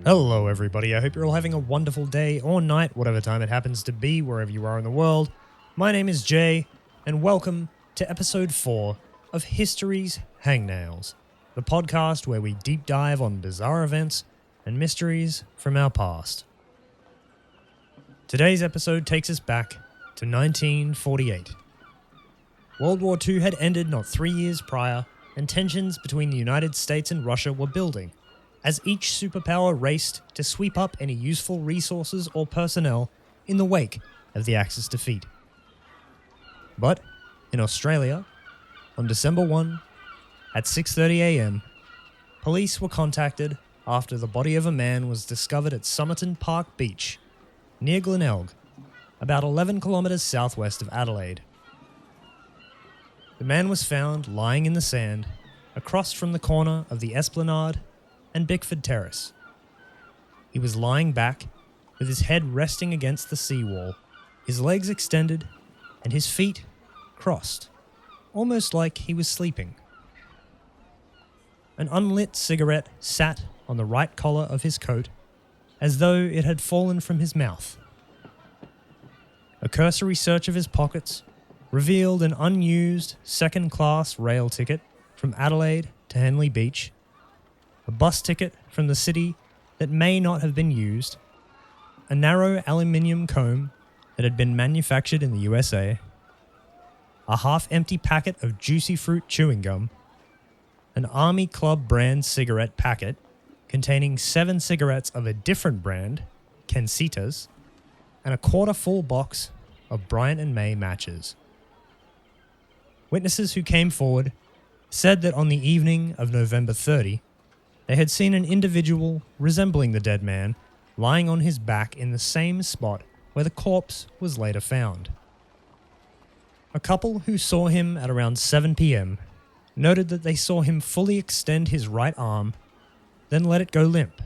Hello everybody, I hope you're all having a wonderful day or night, whatever time it happens to be, wherever you are in the world. My name is Jay, and welcome to episode 4 of History's Hangnails, the podcast where we deep dive on bizarre events and mysteries from our past. Today's episode takes us back to 1948. World War II had ended not 3 years prior, and tensions between the United States and Russia were building, as each superpower raced to sweep up any useful resources or personnel in the wake of the Axis defeat. But, in Australia, on December 1, at 6:30 a.m, police were contacted after the body of a man was discovered at Somerton Park Beach, near Glenelg, about 11 kilometres southwest of Adelaide. The man was found lying in the sand, across from the corner of the Esplanade and Bickford Terrace. He was lying back, with his head resting against the seawall, his legs extended, and his feet crossed, almost like he was sleeping. An unlit cigarette sat on the right collar of his coat, as though it had fallen from his mouth. A cursory search of his pockets revealed an unused second-class rail ticket from Adelaide to Henley Beach, a bus ticket from the city that may not have been used, a narrow aluminium comb that had been manufactured in the USA, a half-empty packet of juicy fruit chewing gum, an Army Club brand cigarette packet containing 7 cigarettes of a different brand, Kensitas, and a quarter-full box of Bryant & May matches. Witnesses who came forward said that on the evening of November 30, they had seen an individual resembling the dead man lying on his back in the same spot where the corpse was later found. A couple who saw him at around 7 p.m. noted that they saw him fully extend his right arm, then let it go limp.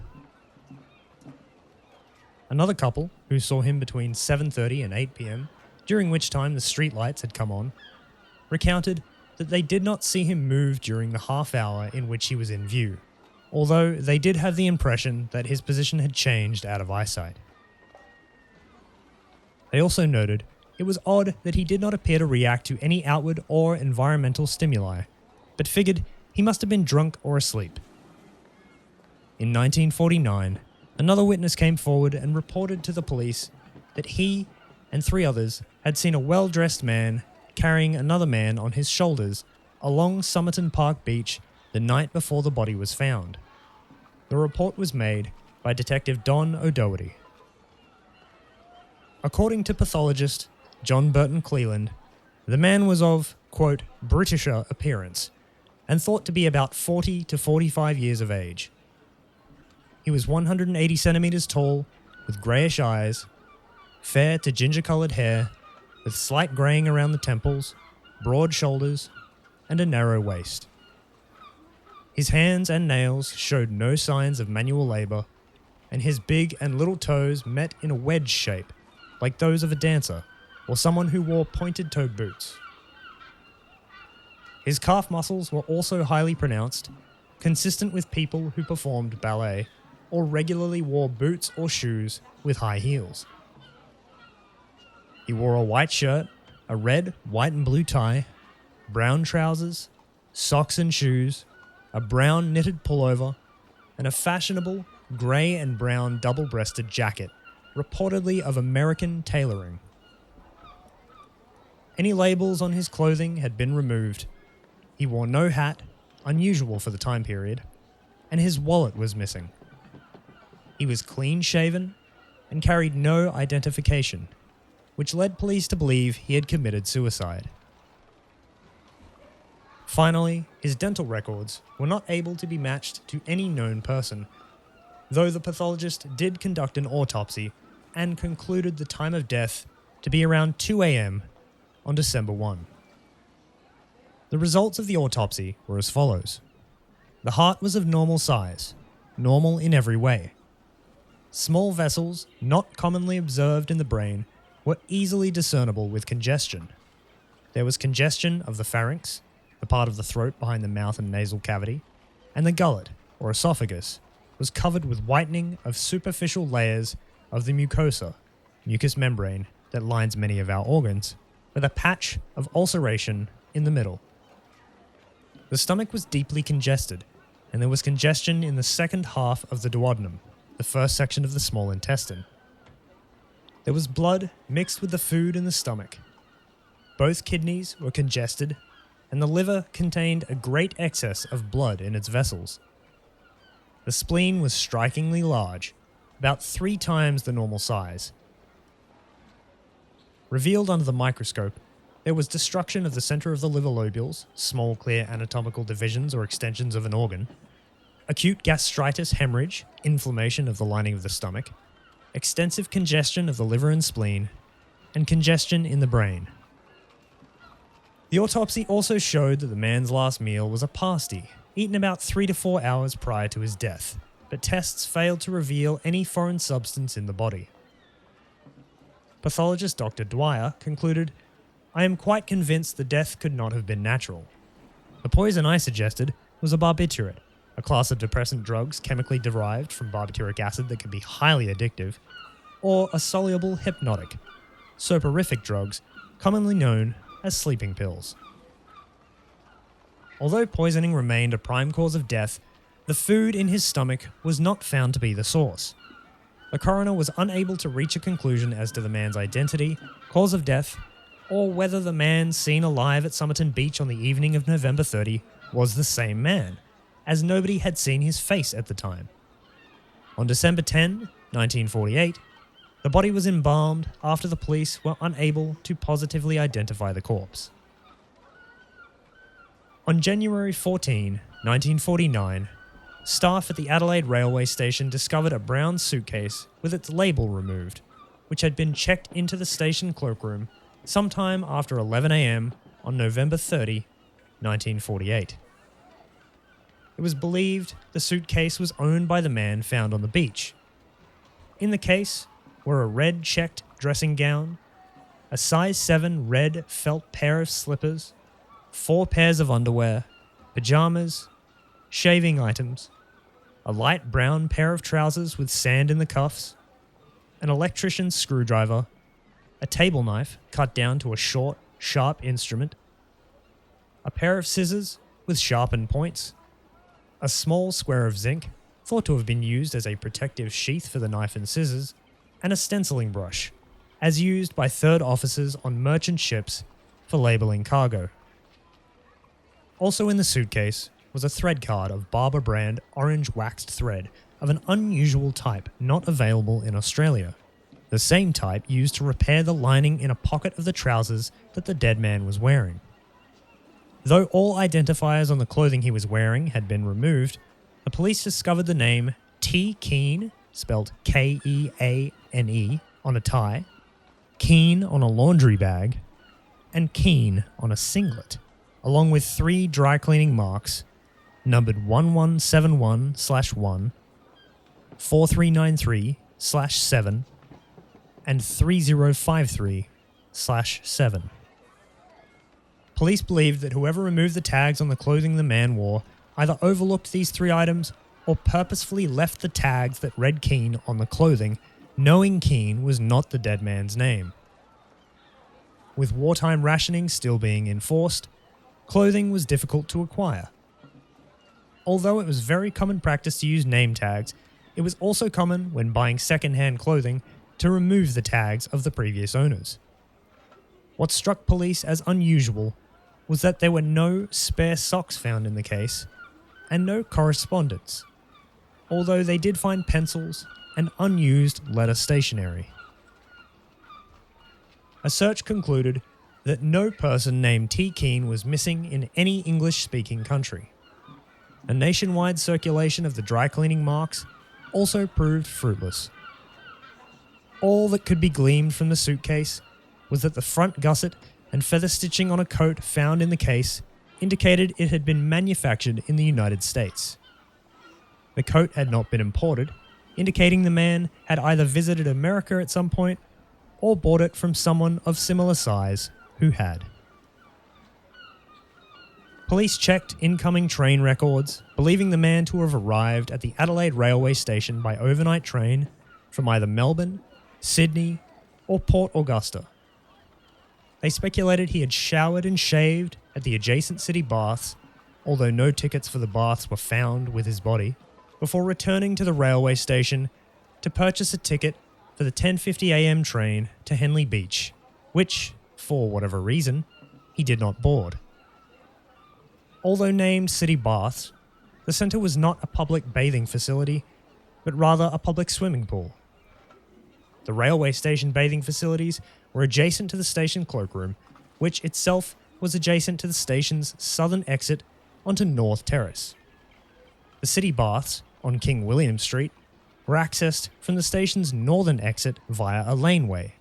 Another couple, who saw him between 7:30 and 8 p.m, during which time the streetlights had come on, recounted that they did not see him move during the half hour in which he was in view, although they did have the impression that his position had changed out of eyesight. They also noted it was odd that he did not appear to react to any outward or environmental stimuli, but figured he must have been drunk or asleep. In 1949, another witness came forward and reported to the police that he and 3 others had seen a well-dressed man carrying another man on his shoulders along Somerton Park Beach the night before the body was found. The report was made by Detective Don O'Doherty. According to pathologist John Burton Cleland, the man was of, quote, Britisher appearance, and thought to be about 40 to 45 years of age. He was 180 centimeters tall, with greyish eyes, fair to ginger-coloured hair, with slight greying around the temples, broad shoulders, and a narrow waist. His hands and nails showed no signs of manual labour, and his big and little toes met in a wedge shape, like those of a dancer or someone who wore pointed-toed boots. His calf muscles were also highly pronounced, consistent with people who performed ballet or regularly wore boots or shoes with high heels. He wore a white shirt, a red, white and blue tie, brown trousers, socks and shoes, a brown knitted pullover, and a fashionable grey and brown double-breasted jacket, reportedly of American tailoring. Any labels on his clothing had been removed. He wore no hat, unusual for the time period, and his wallet was missing. He was clean-shaven and carried no identification, which led police to believe he had committed suicide. Finally, his dental records were not able to be matched to any known person, though the pathologist did conduct an autopsy and concluded the time of death to be around 2 a.m. on December 1. The results of the autopsy were as follows. The heart was of normal size, normal in every way. Small vessels, not commonly observed in the brain, were easily discernible with congestion. There was congestion of the pharynx, the part of the throat behind the mouth and nasal cavity, and the gullet, or esophagus, was covered with whitening of superficial layers of the mucosa, mucous membrane that lines many of our organs, with a patch of ulceration in the middle. The stomach was deeply congested, and there was congestion in the second half of the duodenum, the first section of the small intestine. There was blood mixed with the food in the stomach. Both kidneys were congested, and the liver contained a great excess of blood in its vessels. The spleen was strikingly large, about 3 times the normal size. Revealed under the microscope, there was destruction of the center of the liver lobules, small clear anatomical divisions or extensions of an organ, acute gastritis hemorrhage, inflammation of the lining of the stomach, extensive congestion of the liver and spleen, and congestion in the brain. The autopsy also showed that the man's last meal was a pasty, eaten about 3 to 4 hours prior to his death, but tests failed to reveal any foreign substance in the body. Pathologist Dr. Dwyer concluded, "I am quite convinced the death could not have been natural. The poison I suggested was a barbiturate, a class of depressant drugs chemically derived from barbituric acid that can be highly addictive, or a soluble hypnotic, soporific drugs commonly known as sleeping pills." Although poisoning remained a prime cause of death, the food in his stomach was not found to be the source. The coroner was unable to reach a conclusion as to the man's identity, cause of death, or whether the man seen alive at Somerton Beach on the evening of November 30 was the same man, as nobody had seen his face at the time. On December 10, 1948, the body was embalmed after the police were unable to positively identify the corpse. On January 14, 1949, staff at the Adelaide railway station discovered a brown suitcase with its label removed, which had been checked into the station cloakroom sometime after 11 a.m. on November 30, 1948. It was believed the suitcase was owned by the man found on the beach. In the case were a red checked dressing gown, a size 7 red felt pair of slippers, 4 pairs of underwear, pajamas, shaving items, a light brown pair of trousers with sand in the cuffs, an electrician's screwdriver, a table knife cut down to a short, sharp instrument, a pair of scissors with sharpened points, a small square of zinc, thought to have been used as a protective sheath for the knife and scissors, and a stenciling brush, as used by third officers on merchant ships for labeling cargo. Also in the suitcase was a thread card of Barber brand orange waxed thread of an unusual type not available in Australia, the same type used to repair the lining in a pocket of the trousers that the dead man was wearing. Though all identifiers on the clothing he was wearing had been removed, the police discovered the name T. Keane, spelled Keane, on a tie, Keane on a laundry bag, and Keane on a singlet, along with 3 dry cleaning marks numbered 1171/1, 4393/7, and 3053/7. Police believed that whoever removed the tags on the clothing the man wore either overlooked these 3 items or purposefully left the tags that read Keane on the clothing, knowing Keane was not the dead man's name. With wartime rationing still being enforced, clothing was difficult to acquire. Although it was very common practice to use name tags, it was also common when buying second-hand clothing to remove the tags of the previous owners. What struck police as unusual was that there were no spare socks found in the case, and no correspondence, although they did find pencils and unused letter stationery. A search concluded that no person named T. Keane was missing in any English-speaking country. A nationwide circulation of the dry cleaning marks also proved fruitless. All that could be gleaned from the suitcase was that the front gusset and feather stitching on a coat found in the case indicated it had been manufactured in the United States. The coat had not been imported, indicating the man had either visited America at some point or bought it from someone of similar size who had. Police checked incoming train records, believing the man to have arrived at the Adelaide railway station by overnight train from either Melbourne, Sydney, or Port Augusta. They speculated he had showered and shaved at the adjacent city baths, although no tickets for the baths were found with his body, before returning to the railway station to purchase a ticket for the 10:50 a.m. train to Henley Beach, which, for whatever reason, he did not board. Although named City Baths, the centre was not a public bathing facility, but rather a public swimming pool. The railway station bathing facilities were adjacent to the station cloakroom, which itself was adjacent to the station's southern exit onto North Terrace. The City Baths, on King William Street, were accessed from the station's northern exit via a laneway.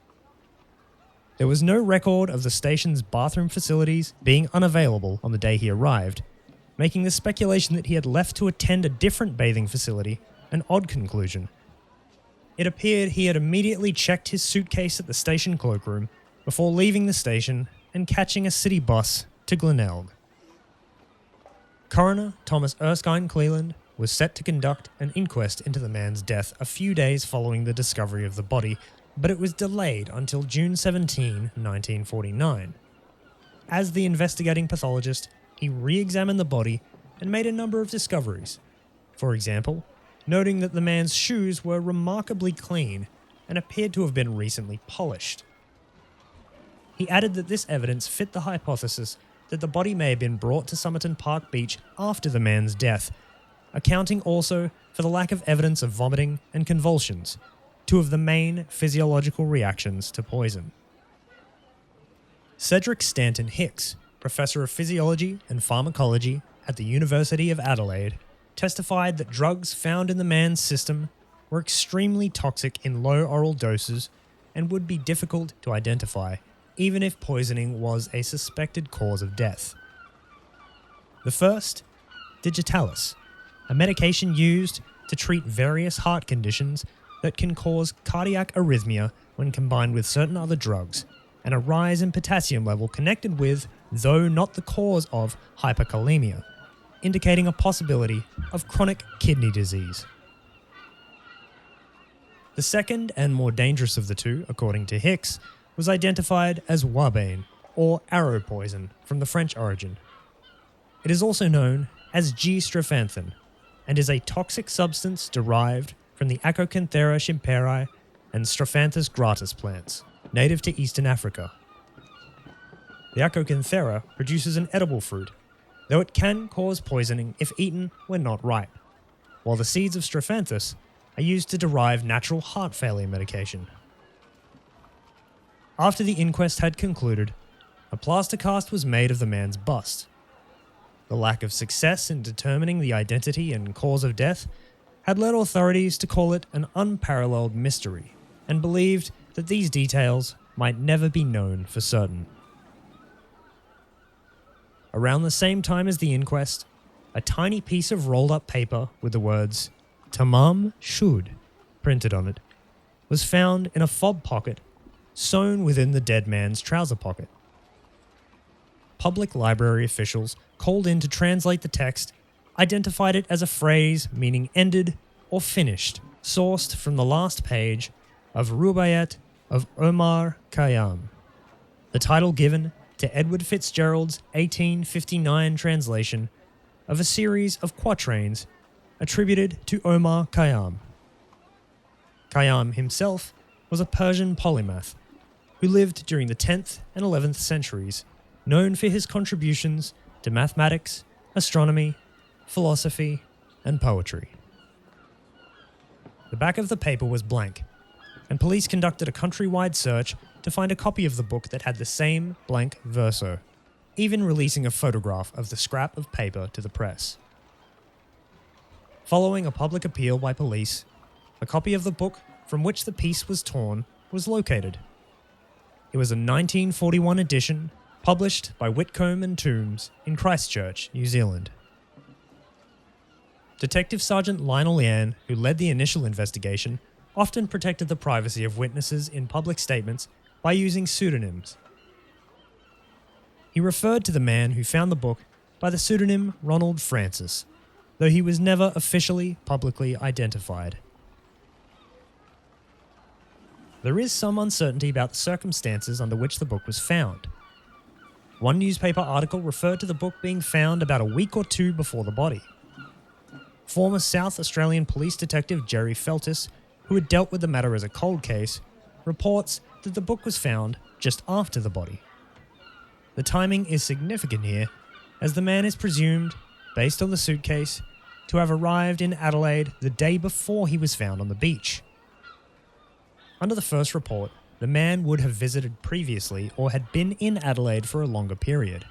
There was no record of the station's bathroom facilities being unavailable on the day he arrived, making the speculation that he had left to attend a different bathing facility an odd conclusion. It appeared he had immediately checked his suitcase at the station cloakroom before leaving the station and catching a city bus to Glenelg. Coroner Thomas Erskine Cleland was set to conduct an inquest into the man's death a few days following the discovery of the body, but it was delayed until June 17, 1949. As the investigating pathologist, he re-examined the body and made a number of discoveries. For example, noting that the man's shoes were remarkably clean and appeared to have been recently polished. He added that this evidence fit the hypothesis that the body may have been brought to Somerton Park Beach after the man's death, accounting also for the lack of evidence of vomiting and convulsions, two of the main physiological reactions to poison. Cedric Stanton Hicks, Professor of Physiology and Pharmacology at the University of Adelaide, testified that drugs found in the man's system were extremely toxic in low oral doses and would be difficult to identify, even if poisoning was a suspected cause of death. The first, digitalis, a medication used to treat various heart conditions that can cause cardiac arrhythmia when combined with certain other drugs, and a rise in potassium level connected with, though not the cause of, hyperkalemia, indicating a possibility of chronic kidney disease. The second and more dangerous of the two, according to Hicks, was identified as wabane, or arrow poison, from the French origin. It is also known as G-strophanthine, and is a toxic substance derived from the Aconcanthera schimperi and Strophanthus gratis plants, native to Eastern Africa. The Aconcanthera produces an edible fruit, though it can cause poisoning if eaten when not ripe, while the seeds of Strophanthus are used to derive natural heart failure medication. After the inquest had concluded, a plaster cast was made of the man's bust. The lack of success in determining the identity and cause of death had led authorities to call it an unparalleled mystery, and believed that these details might never be known for certain. Around the same time as the inquest, a tiny piece of rolled-up paper with the words "Tamam Shud" printed on it was found in a fob pocket sewn within the dead man's trouser pocket. Public library officials called in to translate the text identified it as a phrase meaning ended or finished, sourced from the last page of Rubaiyat of Omar Khayyam, the title given to Edward Fitzgerald's 1859 translation of a series of quatrains attributed to Omar Khayyam. Khayyam himself was a Persian polymath who lived during the 10th and 11th centuries, known for his contributions to mathematics, astronomy, philosophy, and poetry. The back of the paper was blank, and police conducted a countrywide search to find a copy of the book that had the same blank verso, even releasing a photograph of the scrap of paper to the press. Following a public appeal by police, a copy of the book from which the piece was torn was located. It was a 1941 edition published by Whitcomb and Toombs in Christchurch, New Zealand. Detective Sergeant Lionel Yan, who led the initial investigation, often protected the privacy of witnesses in public statements by using pseudonyms. He referred to the man who found the book by the pseudonym Ronald Francis, though he was never officially publicly identified. There is some uncertainty about the circumstances under which the book was found. One newspaper article referred to the book being found about a week or two before the body. Former South Australian police detective Jerry Feltis, who had dealt with the matter as a cold case, reports that the book was found just after the body. The timing is significant here, as the man is presumed, based on the suitcase, to have arrived in Adelaide the day before he was found on the beach. Under the first report, the man would have visited previously or had been in Adelaide for a longer period.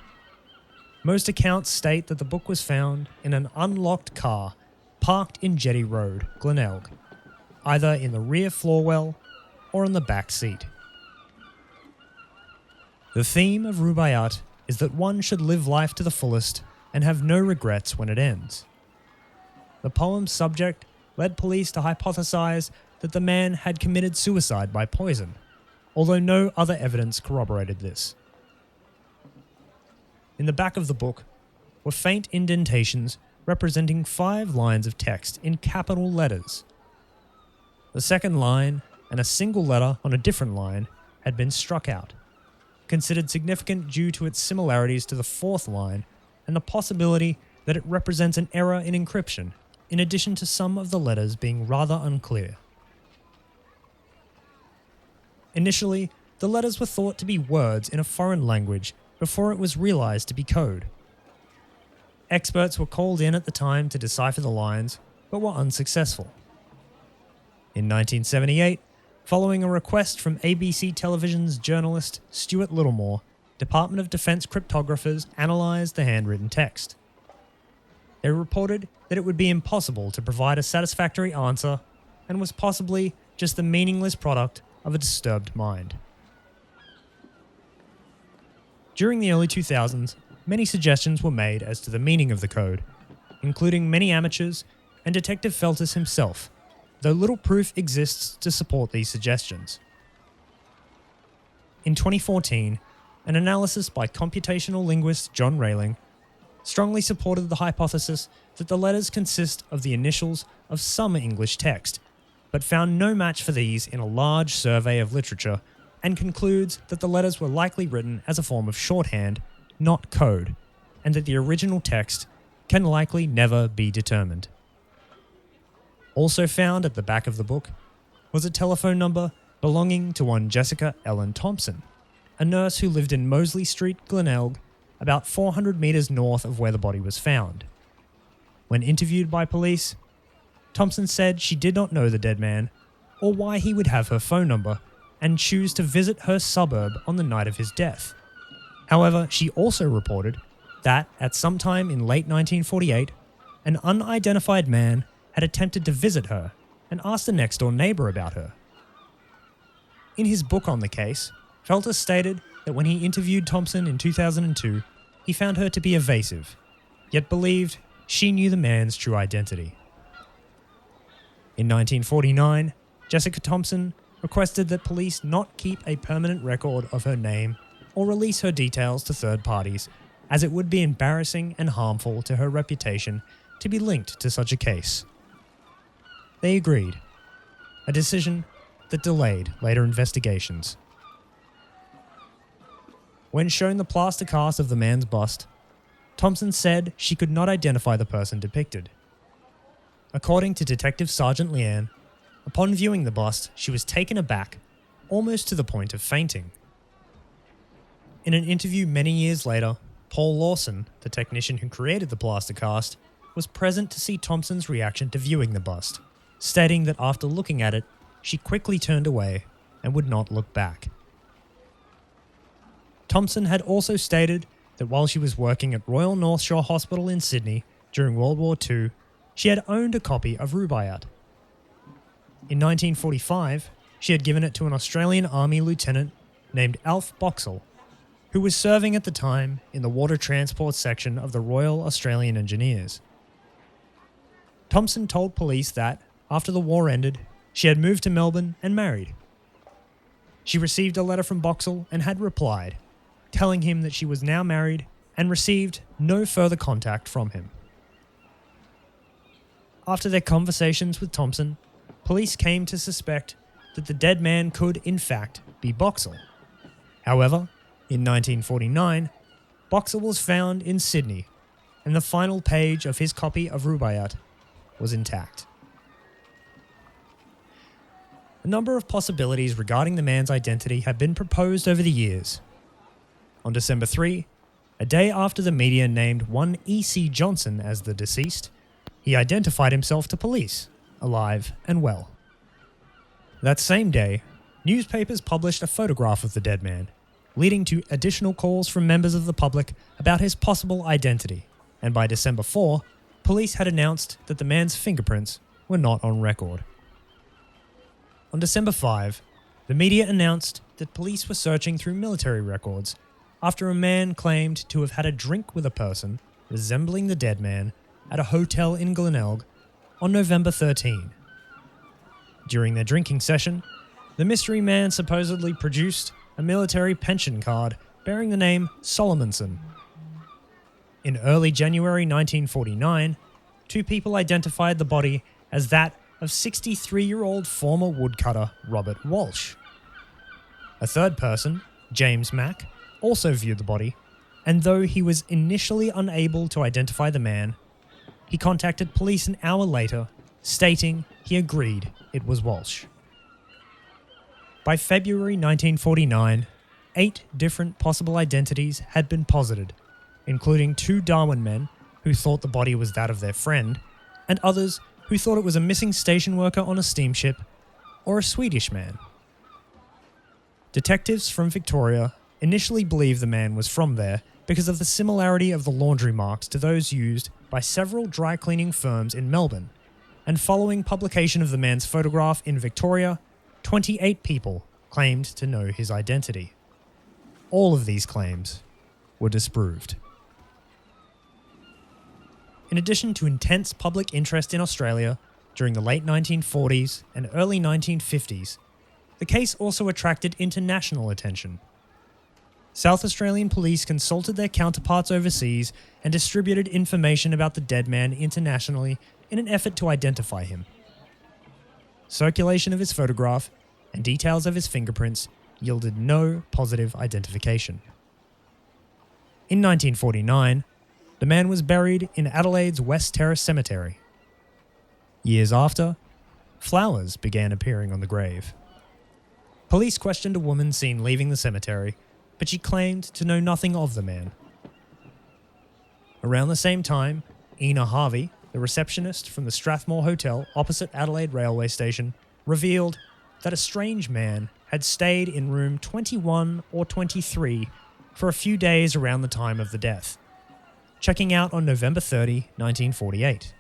Most accounts state that the book was found in an unlocked car parked in Jetty Road, Glenelg, either in the rear floor well or in the back seat. The theme of Rubaiyat is that one should live life to the fullest and have no regrets when it ends. The poem's subject led police to hypothesize that the man had committed suicide by poison, although no other evidence corroborated this. In the back of the book were faint indentations representing 5 lines of text in capital letters. The second line and a single letter on a different line had been struck out, considered significant due to its similarities to the fourth line and the possibility that it represents an error in encryption, in addition to some of the letters being rather unclear. Initially, the letters were thought to be words in a foreign language before it was realized to be code. Experts were called in at the time to decipher the lines, but were unsuccessful. In 1978, following a request from ABC Television's journalist Stuart Littlemore, Department of Defense cryptographers analyzed the handwritten text. They reported that it would be impossible to provide a satisfactory answer and was possibly just the meaningless product of a disturbed mind. During the early 2000s, many suggestions were made as to the meaning of the code, including many amateurs and Detective Feltis himself, though little proof exists to support these suggestions. In 2014, an analysis by computational linguist John Railing strongly supported the hypothesis that the letters consist of the initials of some English text, but found no match for these in a large survey of literature, and concludes that the letters were likely written as a form of shorthand, not code, and that the original text can likely never be determined. Also found at the back of the book was a telephone number belonging to one Jessica Ellen Thompson, a nurse who lived in Mosley Street, Glenelg, about 400 metres north of where the body was found. When interviewed by police, Thompson said she did not know the dead man or why he would have her phone number and choose to visit her suburb on the night of his death. However, she also reported that at some time in late 1948, an unidentified man had attempted to visit her and asked a next-door neighbour about her. In his book on the case, Feltis stated that when he interviewed Thompson in 2002, he found her to be evasive, yet believed she knew the man's true identity. In 1949, Jessica Thompson requested that police not keep a permanent record of her name or release her details to third parties, as it would be embarrassing and harmful to her reputation to be linked to such a case. They agreed, a decision that delayed later investigations. When shown the plaster cast of the man's bust, Thompson said she could not identify the person depicted. According to Detective Sergeant Leanne, upon viewing the bust, she was taken aback, almost to the point of fainting. In an interview many years later, Paul Lawson, the technician who created the plaster cast, was present to see Thompson's reaction to viewing the bust, stating that after looking at it, she quickly turned away and would not look back. Thompson had also stated that while she was working at Royal North Shore Hospital in Sydney during World War II, she had owned a copy of Rubaiyat. In 1945, she had given it to an Australian Army lieutenant named Alf Boxall, who was serving at the time in the water transport section of the Royal Australian Engineers. Thompson told police that, after the war ended, she had moved to Melbourne and married. She received a letter from Boxall and had replied, telling him that she was now married and received no further contact from him. After their conversations with Thompson, police came to suspect that the dead man could, in fact, be Boxall. However, in 1949, Boxall was found in Sydney, and the final page of his copy of Rubaiyat was intact. A number of possibilities regarding the man's identity have been proposed over the years. On December 3, a day after the media named one E.C. Johnson as the deceased, he identified himself to police, alive and well. That same day, newspapers published a photograph of the dead man, leading to additional calls from members of the public about his possible identity, and by December 4, police had announced that the man's fingerprints were not on record. On December 5, the media announced that police were searching through military records after a man claimed to have had a drink with a person resembling the dead man at a hotel in Glenelg on November 13. During their drinking session, the mystery man supposedly produced a military pension card bearing the name Solomonson. In early January 1949, two people identified the body as that of 63-year-old former woodcutter Robert Walsh. A third person, James Mack, also viewed the body, and though he was initially unable to identify the man, he contacted police an hour later, stating he agreed it was Walsh. By February 1949, 8 different possible identities had been posited, including 2 Darwin men who thought the body was that of their friend, and others who thought it was a missing station worker on a steamship or a Swedish man. Detectives from Victoria initially believed the man was from there because of the similarity of the laundry marks to those used by several dry cleaning firms in Melbourne, and following publication of the man's photograph in Victoria, 28 people claimed to know his identity. All of these claims were disproved. In addition to intense public interest in Australia during the late 1940s and early 1950s, the case also attracted international attention. South Australian police consulted their counterparts overseas and distributed information about the dead man internationally in an effort to identify him. Circulation of his photograph and details of his fingerprints yielded no positive identification. In 1949, the man was buried in Adelaide's West Terrace Cemetery. Years after, flowers began appearing on the grave. Police questioned a woman seen leaving the cemetery, but she claimed to know nothing of the man. Around the same time, Ina Harvey, the receptionist from the Strathmore Hotel opposite Adelaide Railway Station, revealed that a strange man had stayed in room 21 or 23 for a few days around the time of the death, checking out on November 30, 1948.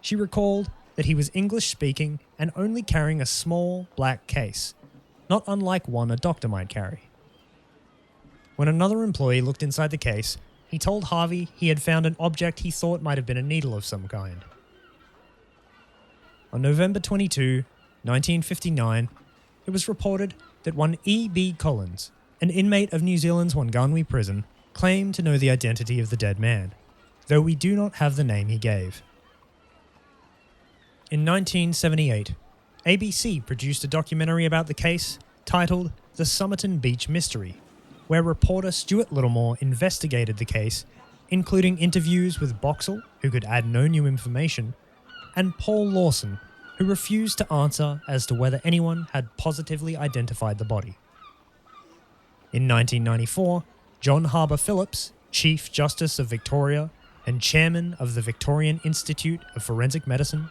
She recalled that he was English-speaking and only carrying a small black case, not unlike one a doctor might carry. When another employee looked inside the case, he told Harvey he had found an object he thought might have been a needle of some kind. On November 22, 1959, it was reported that one E.B. Collins, an inmate of New Zealand's Wanganui prison, claimed to know the identity of the dead man, though we do not have the name he gave. In 1978, ABC produced a documentary about the case titled The Somerton Beach Mystery, where reporter Stuart Littlemore investigated the case, including interviews with Boxall, who could add no new information, and Paul Lawson, who refused to answer as to whether anyone had positively identified the body. In 1994, John Harbour Phillips, Chief Justice of Victoria and Chairman of the Victorian Institute of Forensic Medicine,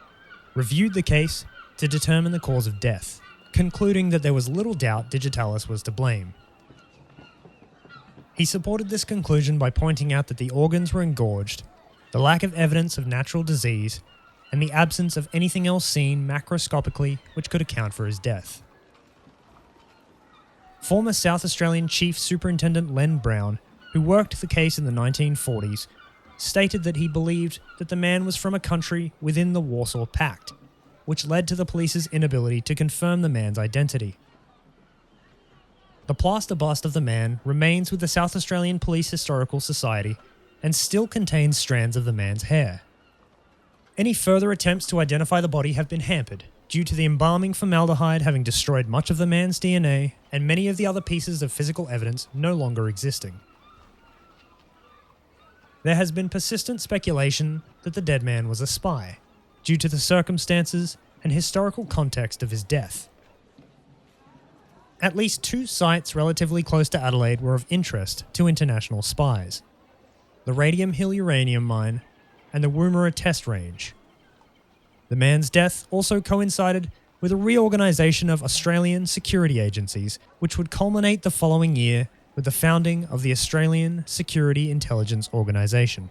reviewed the case to determine the cause of death, concluding that there was little doubt Digitalis was to blame. He supported this conclusion by pointing out that the organs were engorged, the lack of evidence of natural disease, and the absence of anything else seen macroscopically which could account for his death. Former South Australian Chief Superintendent Len Brown, who worked the case in the 1940s, stated that he believed that the man was from a country within the Warsaw Pact, which led to the police's inability to confirm the man's identity. The plaster bust of the man remains with the South Australian Police Historical Society and still contains strands of the man's hair. Any further attempts to identify the body have been hampered due to the embalming formaldehyde having destroyed much of the man's DNA and many of the other pieces of physical evidence no longer existing. There has been persistent speculation that the dead man was a spy, due to the circumstances and historical context of his death. At least 2 sites relatively close to Adelaide were of interest to international spies: the Radium Hill uranium mine and the Woomera test range. The man's death also coincided with a reorganisation of Australian security agencies, which would culminate the following year with the founding of the Australian Security Intelligence Organisation.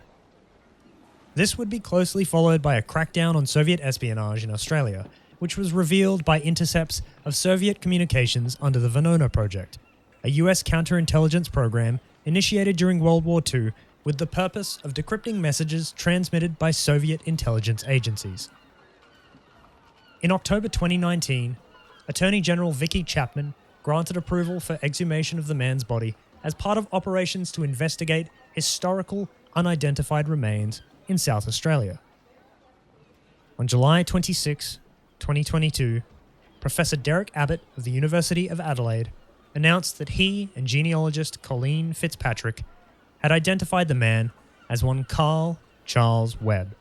This would be closely followed by a crackdown on Soviet espionage in Australia, which was revealed by intercepts of Soviet communications under the Venona Project, a US counterintelligence program initiated during World War II with the purpose of decrypting messages transmitted by Soviet intelligence agencies. In October 2019, Attorney General Vicky Chapman granted approval for exhumation of the man's body as part of operations to investigate historical unidentified remains in South Australia. On July 26, 2022, Professor Derek Abbott of the University of Adelaide announced that he and genealogist Colleen Fitzpatrick had identified the man as one Carl Charles Webb,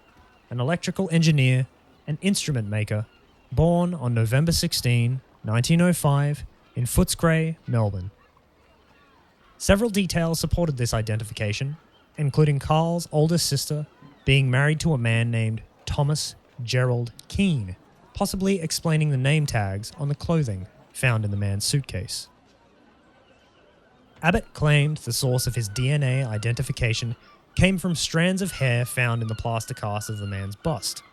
an electrical engineer and instrument maker born on November 16, 1905 in Footscray, Melbourne. Several details supported this identification, including Carl's oldest sister being married to a man named Thomas Gerald Keane, possibly explaining the name tags on the clothing found in the man's suitcase. Abbott claimed the source of his DNA identification came from strands of hair found in the plaster cast of the man's bust.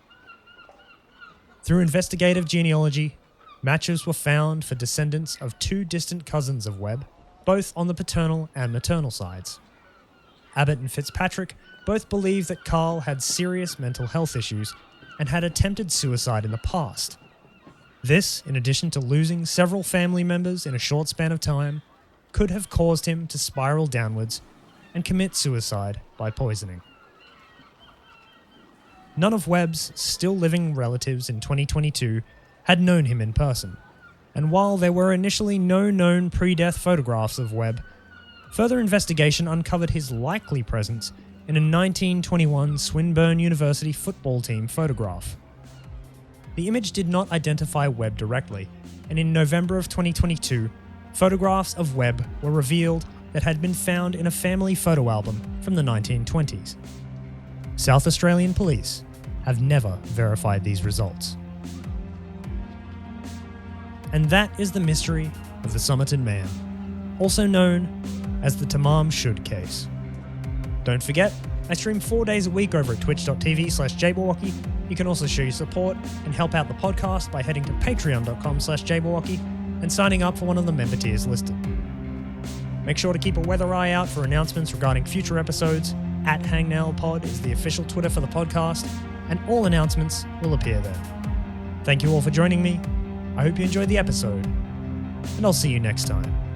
Through investigative genealogy, matches were found for descendants of 2 distant cousins of Webb, both on the paternal and maternal sides. Abbott and Fitzpatrick both believed that Carl had serious mental health issues and had attempted suicide in the past. This, in addition to losing several family members in a short span of time, could have caused him to spiral downwards and commit suicide by poisoning. None of Webb's still living relatives in 2022 had known him in person, and while there were initially no known pre-death photographs of Webb, further investigation uncovered his likely presence in a 1921 Swinburne University football team photograph. The image did not identify Webb directly, and in November of 2022, photographs of Webb were revealed that had been found in a family photo album from the 1920s. South Australian police have never verified these results. And that is the mystery of the Somerton Man, also known as the Tamam Shud case. Don't forget, I stream 4 days a week over at twitch.tv/jbawaki. You can also show your support and help out the podcast by heading to patreon.com/jbawaki and signing up for one of the member tiers listed. Make sure to keep a weather eye out for announcements regarding future episodes. @Hangnailspod is the official Twitter for the podcast, and all announcements will appear there. Thank you all for joining me. I hope you enjoyed the episode, and I'll see you next time.